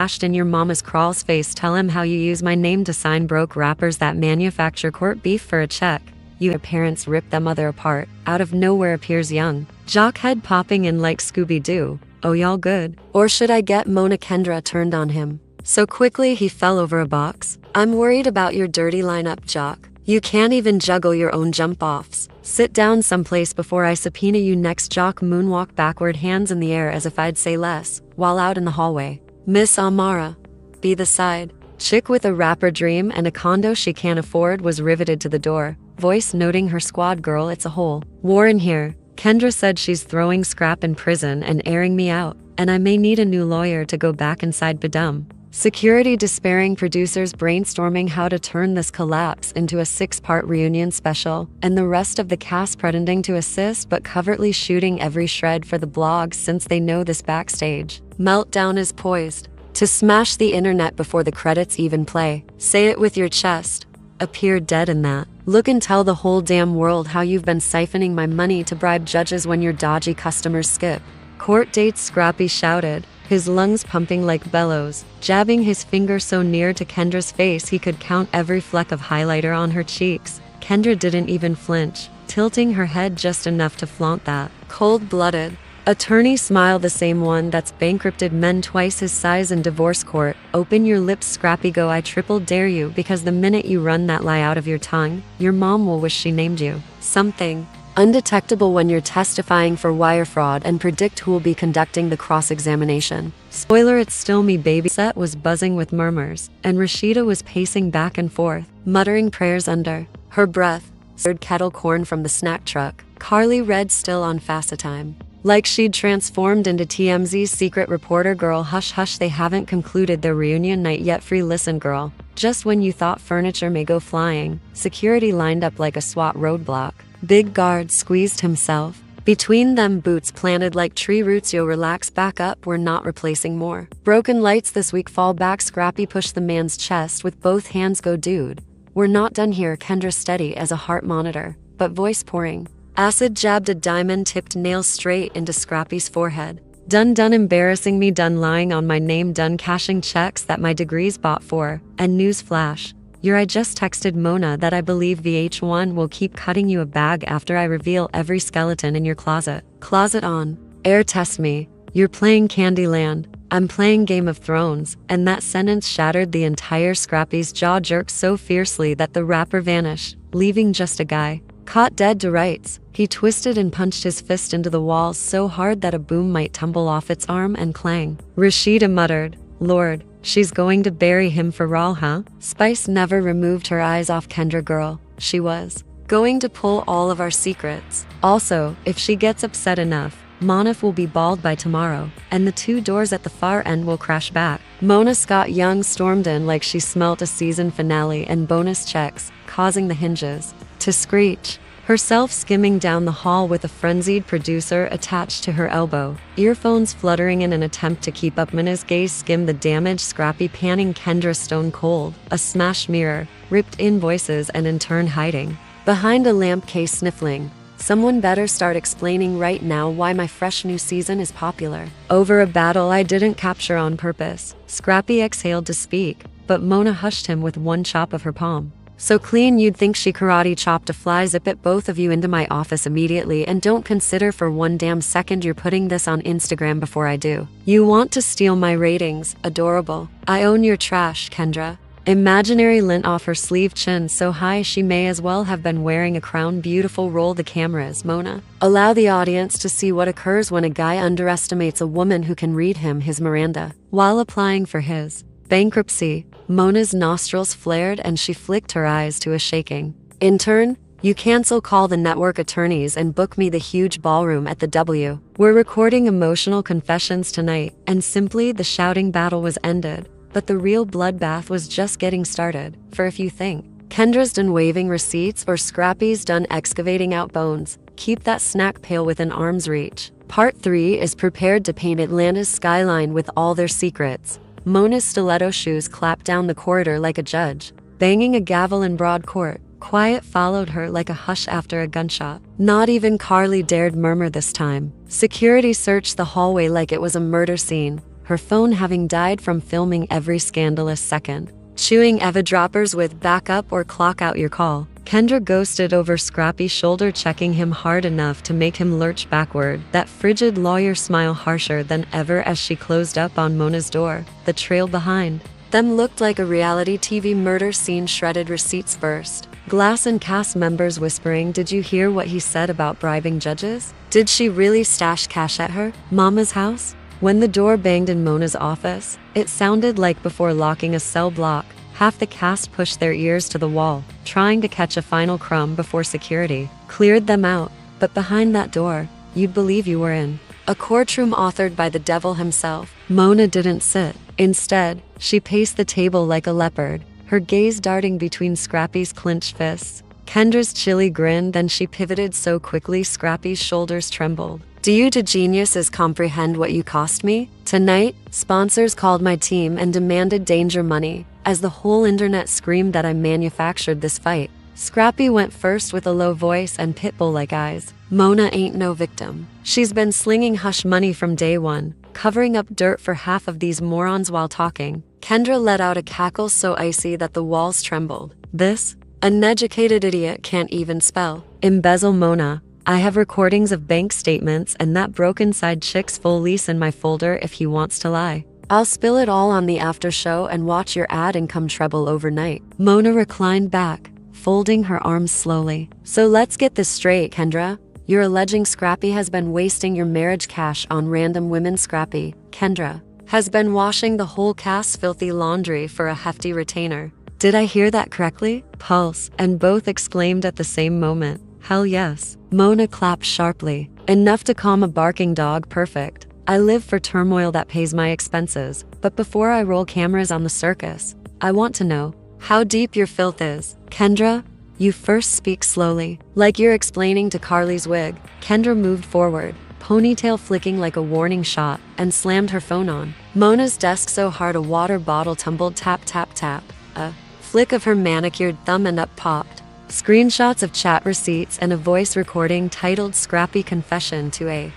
Bashed in your mama's crawl's face. Tell him how you use my name to sign broke rappers that manufacture court beef for a check. Your parents rip them mother apart. Out of nowhere appears young jock head popping in like Scooby-Doo. Oh, y'all good? Or should I get Mona? Kendra turned on him so quickly he fell over a box. I'm worried about your dirty lineup, jock. You can't even juggle your own jump-offs. Sit down someplace before I subpoena you next. Jock moonwalked backward, hands in the air as if I'd say less, while out in the hallway. Miss Amara. Be the side chick with a rapper dream and a condo she can't afford was riveted to the door, voice noting her squad. Girl, it's a whole war in here. Kendra said she's throwing Scrap in prison and airing me out, and I may need a new lawyer to go back inside. Badum. Security despairing, producers brainstorming how to turn this collapse into a 6-part reunion special, and the rest of the cast pretending to assist but covertly shooting every shred for the blog since they know this Backstage meltdown is poised to smash the internet before the credits even play. Say it with your chest. Appear dead in that. Look and tell the whole damn world how you've been siphoning my money to bribe judges when your dodgy customers skip court dates. Scrappy shouted, his lungs pumping like bellows, jabbing his finger so near to Kendra's face he could count every fleck of highlighter on her cheeks. Kendra didn't even flinch, tilting her head just enough to flaunt that cold-blooded attorney smile, the same one that's bankrupted men twice his size in divorce court. Open your lips, Scrappy, go. I triple dare you, because the minute you run that lie out of your tongue, your mom will wish she named you something undetectable when you're testifying for wire fraud, and predict who will be conducting the cross-examination. Spoiler, it's still me, baby. Set was buzzing with murmurs, and Rasheeda was pacing back and forth, muttering prayers under her breath. Third kettle corn from the snack truck. Carly read, still on Facetime. Like she'd transformed into TMZ's secret reporter. Girl, hush hush, they haven't concluded their reunion night yet. Free listen, girl. Just when you thought furniture may go flying, security lined up like a SWAT roadblock. Big guard squeezed himself between them, boots planted like tree roots. Yo, relax, back up, we're not replacing more broken lights this week. Fall back. Scrappy pushed the man's chest with both hands. Go, dude. We're not done here. Kendra steady as a heart monitor, but voice pouring. Acid jabbed a diamond-tipped nail straight into Scrappy's forehead. Done embarrassing me, done lying on my name, done cashing checks that my degrees bought for, and newsflash. I just texted Mona that I believe VH1 will keep cutting you a bag after I reveal every skeleton in your closet. Closet on. Air test me. You're playing Candyland. I'm playing Game of Thrones. And that sentence shattered the entire Scrappy's jaw, jerked so fiercely that the rapper vanished, leaving just a guy caught dead to rights. He twisted and punched his fist into the wall so hard that a boom might tumble off its arm and clang. Rasheeda muttered, Lord, she's going to bury him for Raw, huh? Spice never removed her eyes off Kendra. Girl, she was going to pull all of our secrets. Also, if she gets upset enough, Monif will be bald by tomorrow, and the 2 doors at the far end will crash back. Mona Scott Young stormed in like she smelt a season finale and bonus checks, causing the hinges to screech. Herself skimming down the hall with a frenzied producer attached to her elbow, earphones fluttering in an attempt to keep up. Mona's gaze skimmed the damaged Scrappy, panning Kendra stone cold, a smashed mirror, ripped invoices, and in turn hiding behind a lamp case, sniffling. Someone better start explaining right now why my fresh new season is popular. Over a battle I didn't capture on purpose. Scrappy exhaled to speak, but Mona hushed him with one chop of her palm. So clean you'd think she karate chopped a fly. Zip it, both of you, into my office immediately, and don't consider for one damn second you're putting this on Instagram before I do. You want to steal my ratings? Adorable. I own your trash, Kendra. Imaginary lint off her sleeve, chin so high she may as well have been wearing a crown. Beautiful. Roll the cameras, Mona. Allow the audience to see what occurs when a guy underestimates a woman who can read him his Miranda while applying for his bankruptcy. Mona's nostrils flared and she flicked her eyes to a shaking. Intern, you cancel, call the network attorneys and book me the huge ballroom at the W. We're recording emotional confessions tonight. And simply the shouting battle was ended. But the real bloodbath was just getting started. For if you think Kendra's done waving receipts or Scrappy's done excavating out bones, keep that snack pail within arm's reach. Part 3 is prepared to paint Atlanta's skyline with all their secrets. Mona's stiletto shoes clapped down the corridor like a judge, banging a gavel in broad court. Quiet followed her like a hush after a gunshot. Not even Carly dared murmur this time. Security searched the hallway like it was a murder scene. her phone having died from filming every scandalous second. Chewing Eva droppers with back up or clock out your call. Kendra ghosted over Scrappy's shoulder, checking him hard enough to make him lurch backward, that frigid lawyer smile harsher than ever as she closed up on Mona's door. The trail behind them looked like a reality TV murder scene. Shredded receipts burst. Glass and cast members whispering, "Did you hear what he said about bribing judges? Did she really stash cash at her mama's house?" When the door banged in Mona's office, it sounded like before locking a cell block. Half the cast pushed their ears to the wall, trying to catch a final crumb before security cleared them out. But behind that door, you'd believe you were in a courtroom authored by the devil himself. Mona didn't sit. Instead, she paced the table like a leopard, her gaze darting between Scrappy's clenched fists. Kendra's chilly grin, then she pivoted so quickly Scrappy's shoulders trembled. "Do you two geniuses comprehend what you cost me? Tonight, sponsors called my team and demanded danger money, as the whole internet screamed that I manufactured this fight." Scrappy went first with a low voice and pitbull-like eyes. "Mona ain't no victim. She's been slinging hush money from day one, covering up dirt for half of these morons while talking." Kendra let out a cackle so icy that the walls trembled. "This uneducated idiot can't even spell embezzle, Mona. I have recordings of bank statements and that broken-side chick's full lease in my folder if he wants to lie. I'll spill it all on the after show and watch your ad income treble overnight." Mona reclined back, folding her arms slowly. "So let's get this straight, Kendra. You're alleging Scrappy has been wasting your marriage cash on random women. Scrappy, Kendra, has been washing the whole cast's filthy laundry for a hefty retainer. Did I hear that correctly?" Pulse and both exclaimed at the same moment. "Hell yes." Mona clapped sharply. "Enough to calm a barking dog. Perfect. I live for turmoil that pays my expenses. But before I roll cameras on the circus, I want to know how deep your filth is. Kendra, you first. Speak slowly, like you're explaining to Carly's wig." Kendra moved forward, ponytail flicking like a warning shot, and slammed her phone on Mona's desk so hard a water bottle tumbled. Tap, tap, tap. A flick of her manicured thumb and up popped screenshots of chat receipts and a voice recording titled "Scrappy Confession to a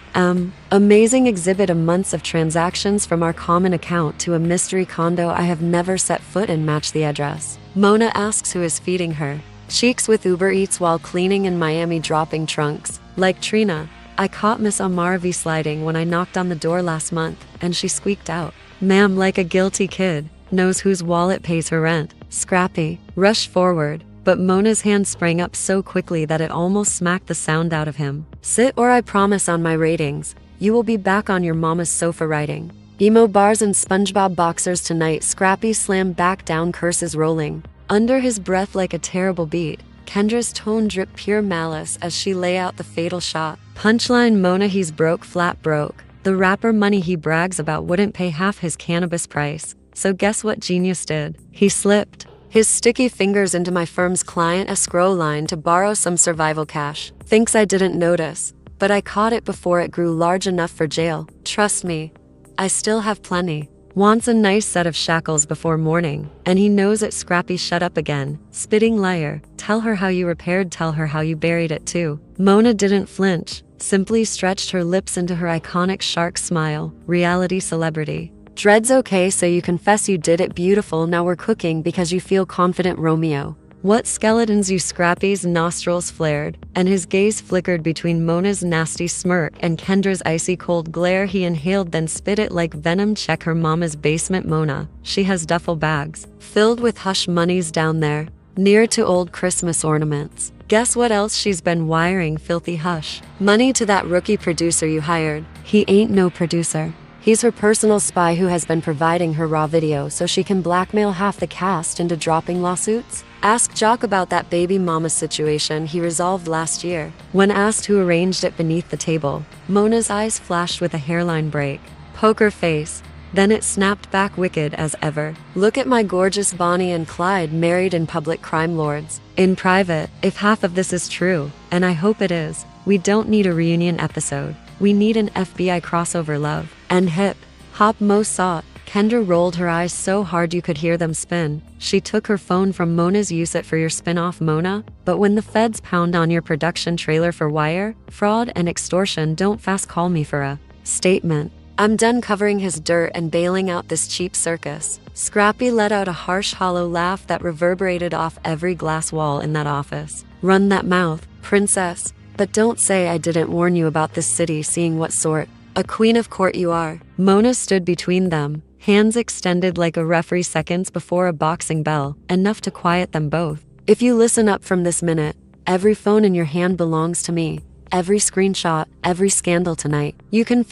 amazing exhibit of months of transactions from our common account to a mystery condo I have never set foot in. Match the address." Mona asks who is feeding her cheeks with Uber Eats while cleaning in Miami, dropping trunks. Like Trina, I caught Miss Amaravi sliding when I knocked on the door last month, and she squeaked out, "Ma'am," like a guilty kid knows whose wallet pays her rent. Scrappy rushed forward, but Mona's hand sprang up so quickly that it almost smacked the sound out of him. "Sit or I promise on my ratings, you will be back on your mama's sofa writing emo bars and SpongeBob boxers tonight." Scrappy slammed back down, curses rolling under his breath like a terrible beat. Kendra's tone dripped pure malice as she lay out the fatal shot. "Punchline, Mona, he's broke, flat broke. The rapper money he brags about wouldn't pay half his cannabis price. So guess what genius did? He slipped his sticky fingers into my firm's client escrow line to borrow some survival cash. Thinks I didn't notice, but I caught it before it grew large enough for jail. Trust me, I still have plenty." Wants a nice set of shackles before morning, and he knows it. Scrappy, shut up again. Spitting liar. Tell her how you repaired, tell her how you buried it too. Mona didn't flinch, simply stretched her lips into her iconic shark smile. Reality celebrity. "Dread's okay, so you confess you did it. Beautiful, now we're cooking because you feel confident, Romeo." "What skeletons, you?" Scrappy's nostrils flared, and his gaze flickered between Mona's nasty smirk and Kendra's icy cold glare. He inhaled, then spit it like venom. "Check her mama's basement, Mona. She has duffel bags filled with hush monies down there, near to old Christmas ornaments. Guess what else she's been wiring? Filthy hush money to that rookie producer you hired." "He ain't no producer. He's her personal spy who has been providing her raw video so she can blackmail half the cast into dropping lawsuits." Ask Jock about that baby mama situation he resolved last year. When asked who arranged it beneath the table, Mona's eyes flashed with a hairline break. Poker face. Then it snapped back, wicked as ever. "Look at my gorgeous Bonnie and Clyde married in public, crime lords in private." If half of this is true, and I hope it is, we don't need a reunion episode. We need an FBI crossover. Love and hip hop most sought. Kendra rolled her eyes so hard you could hear them spin. She took her phone from Mona's. "Use it for your spin-off, Mona. But when the feds pound on your production trailer for wire, fraud, and extortion, don't fast call me for a statement." I'm done covering his dirt and bailing out this cheap circus. Scrappy let out a harsh, hollow laugh that reverberated off every glass wall in that office. Run that mouth, princess. But don't say I didn't warn you about this city seeing what sort a queen of court you are. Mona stood between them, hands extended like a referee seconds before a boxing bell, enough to quiet them both. If you listen up from this minute, every phone in your hand belongs to me. Every screenshot, every scandal tonight. You can